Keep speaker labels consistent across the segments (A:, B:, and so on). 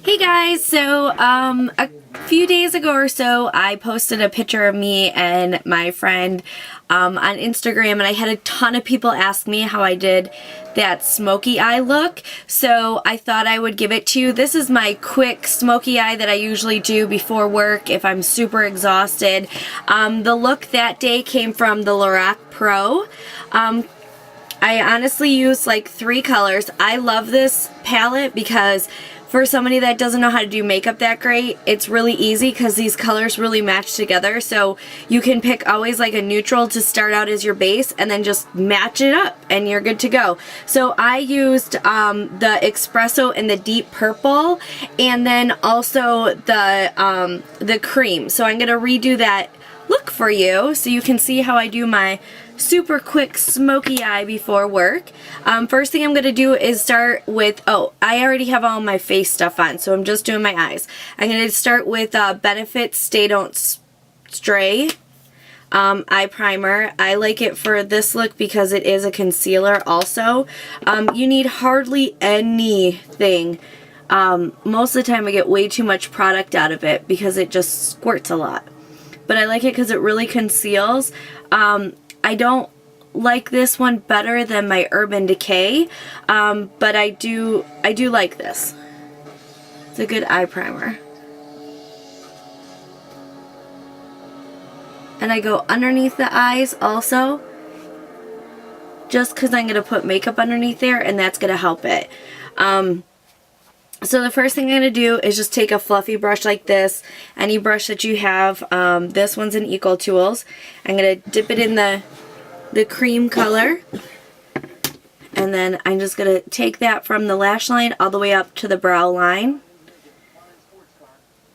A: Hey guys, so a few days ago or so I posted a picture of me and my friend on Instagram, and I had a ton of people ask me how I did that smoky eye look, so I thought I would give it to you. This is my quick smoky eye that I usually do before work if I'm super exhausted. The look that day came from the Lorac Pro. I honestly use like 3 colors. I love this palette because for somebody that doesn't know how to do makeup that great, it's really easy because these colors really match together. So you can pick always like a neutral to start out as your base and then just match it up and you're good to go. So I used the espresso in the deep purple and then also the cream. So I'm going to redo that look for you so you can see how I do my super quick smoky eye before work. First thing I'm going to do is start with, I already have all my face stuff on, so I'm just doing my eyes. I'm going to start with Benefit Stay Don't Stray eye primer. I like it for this look because it is a concealer also. You need hardly anything. Most of the time I get way too much product out of it because it just squirts a lot. But I like it because it really conceals. I don't like this one better than my Urban Decay, but I do like this. It's a good eye primer. And I go underneath the eyes also, just because I'm going to put makeup underneath there, and that's going to help it. So the first thing I'm going to do is just take a fluffy brush like this, any brush that you have. This one's an Eco Tools. I'm going to dip it in the cream color, and then I'm just going to take that from the lash line all the way up to the brow line.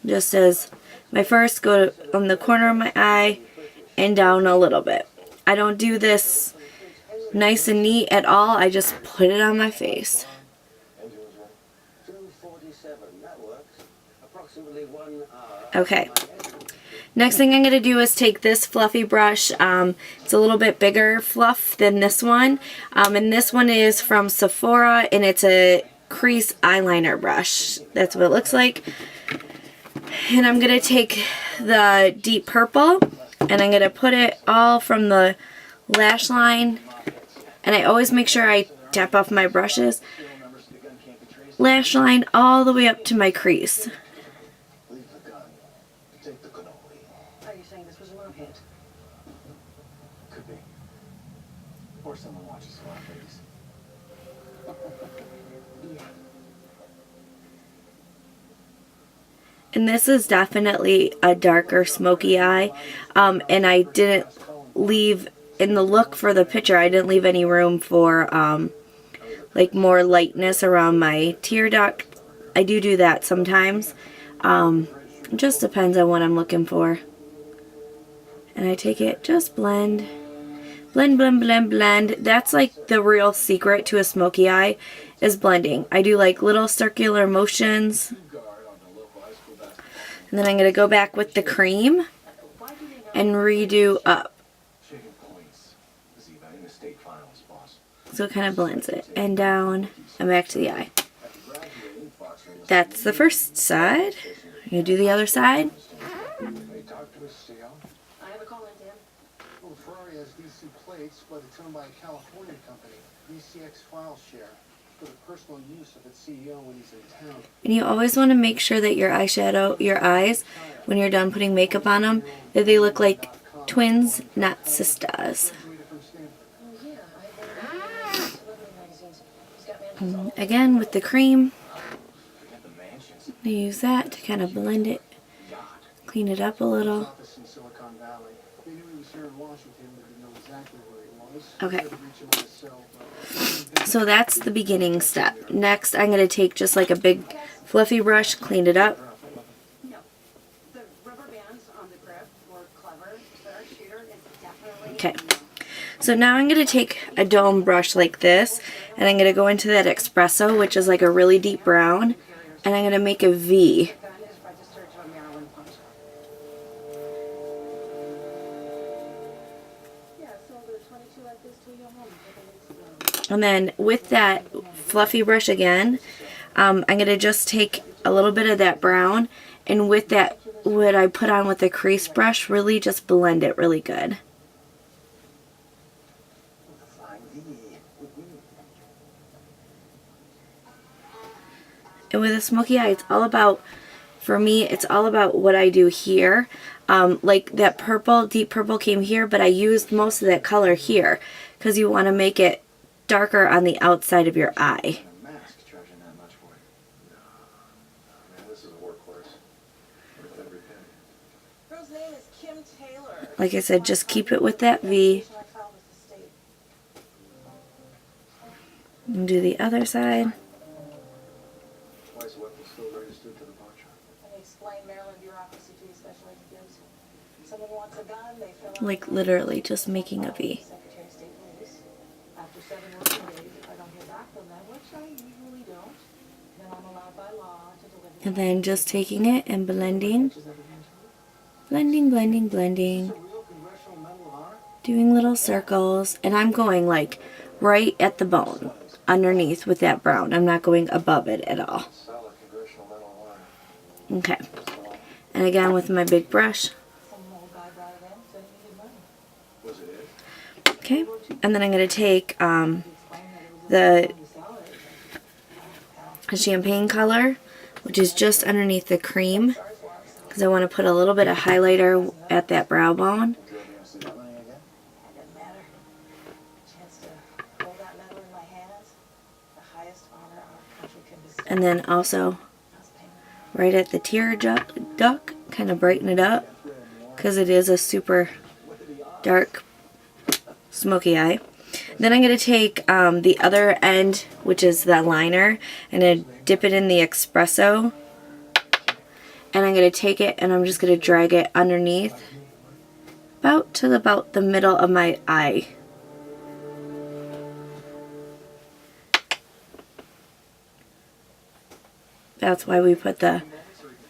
A: Just as my first, go on the corner of my eye and down a little bit. I don't do this nice and neat at all. I just put it on my face. Okay. Next thing I'm going to do is take this fluffy brush. It's a little bit bigger fluff than this one. And this one is from Sephora, and it's a crease eyeliner brush. That's what it looks like. And I'm going to take the deep purple, and I'm going to put it all from the lash line. And I always make sure I tap off my brushes. Lash line all the way up to my crease.
B: Are you saying this was a love hit? Could be. Or someone watches a lot of movies. Yeah.
A: And this is definitely a darker smoky eye. And I didn't leave, in the look for the picture, I didn't leave any room for like more lightness around my tear duct. I do that sometimes. It just depends on what I'm looking for. And I take it, just blend. Blend, blend, blend, blend. That's like the real secret to a smoky eye, is blending. I do like little circular motions. And then I'm going to go back with the cream and redo up. So it kind of blends it. And down and back to the eye. That's the first side. I'm going to do the other side.
B: I have a call in, Dan. Well, Ferrari has DC plates, but it's owned by a California company, DCX File Share, for the personal use of its CEO when he's in town.
A: And you always want to make sure that your eyeshadow, your eyes, when you're done putting makeup on them, that they look like twins, not sisters. Again, with the cream, I use that to kind of blend it, clean it up a little. Okay. So that's the beginning step. Next, I'm going to take just like a big fluffy brush, clean it up. Okay. So now I'm going to take a dome brush like this, and I'm going to go into that espresso, which is like a really deep brown, and I'm going to make a V. And then with that fluffy brush again, I'm going to just take a little bit of that brown, and with that, what I put on with the crease brush, really just blend it really good. And with a smoky eye, it's all about, for me, it's all about what I do here. Like that purple, deep purple came here, but I used most of that color here because you want to make it darker on the outside of your eye. Like I said, just keep it with that V. And do the other side. Like literally just making a V. And then just taking it and blending. Blending, blending, blending. Doing little circles. And I'm going like right at the bone underneath with that brown. I'm not going above it at all. Okay. And again with my big brush. Okay. And then I'm going to take the champagne color, which is just underneath the cream, because I want to put a little bit of highlighter at that brow bone. And then also right at the tear duct, kind of brighten it up, because it is a super dark smoky eye. Then I'm going to take the other end, which is the liner, and I dip it in the espresso. And I'm going to take it and I'm just going to drag it underneath about the middle of my eye. That's why we put the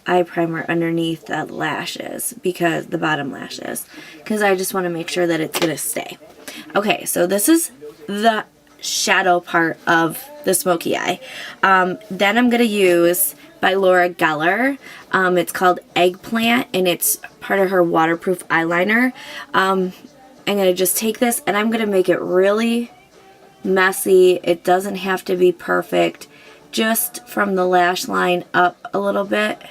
A: eye primer underneath the lashes, because the bottom lashes, because I just want to make sure that it's going to stay. Okay, so this is the shadow part of the smoky eye. Then I'm going to use by Laura Geller. It's called Eggplant, and it's part of her waterproof eyeliner. I'm going to just take this and I'm going to make it really messy. It doesn't have to be perfect. Just from the lash line up a little bit.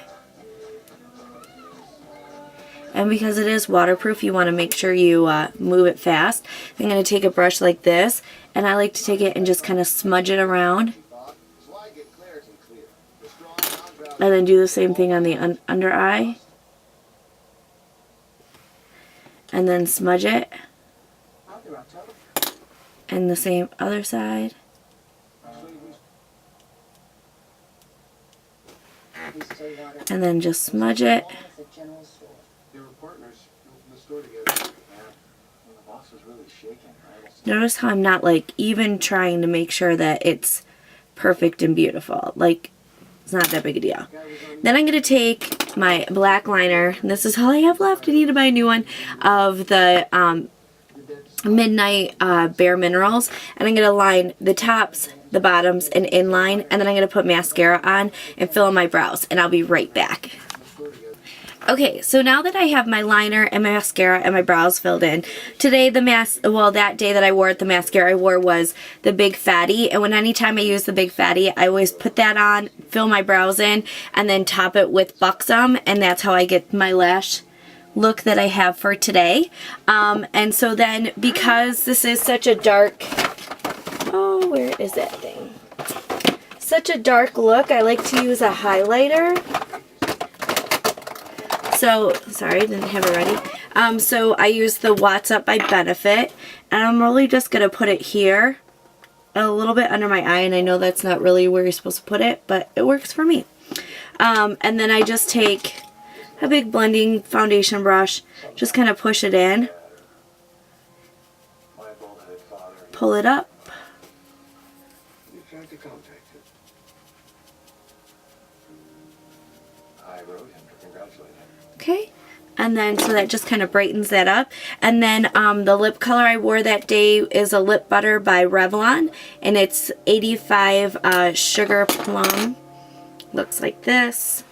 A: And because it is waterproof, you want to make sure you move it fast. I'm going to take a brush like this, and I like to take it and just kind of smudge it around. And then do the same thing on the under eye. And then smudge it. And the same other side. And then just smudge it. Notice how I'm not like even trying to make sure that it's perfect and beautiful. Like, it's not that big a deal. Then I'm going to take my black liner. This is all I have left. I need to buy a new one of the Midnight Bare Minerals. And I'm going to line the tops, the bottoms, and inline. And then I'm going to put mascara on and fill in my brows. And I'll be right back. Okay, so now that I have my liner and my mascara and my brows filled in, today that day that I wore it, the mascara I wore was the Big Fatty, and anytime I use the Big Fatty, I always put that on, fill my brows in, and then top it with Buxom, and that's how I get my lash look that I have for today. And so then, because this is such a dark, oh, where is that thing? Such a dark look, I like to use a highlighter. So, sorry, didn't have it ready. So I use the What's Up by Benefit, and I'm really just going to put it here, a little bit under my eye, and I know that's not really where you're supposed to put it, but it works for me. And then I just take a big blending foundation brush, just kind of push it in, pull it up. Okay, and then so that just kind of brightens that up. And then the lip color I wore that day is a Lip Butter by Revlon, and it's 85 Sugar Plum. looks like this.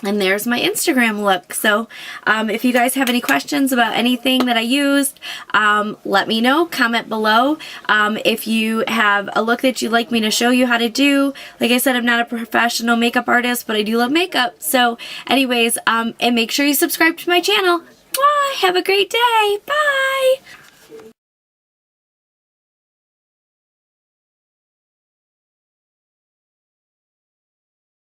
A: And there's my Instagram look. So if you guys have any questions about anything that I used, let me know. Comment below. If you have a look that you'd like me to show you how to do. Like I said, I'm not a professional makeup artist, but I do love makeup. So anyways, and make sure you subscribe to my channel. Have a great day. Bye.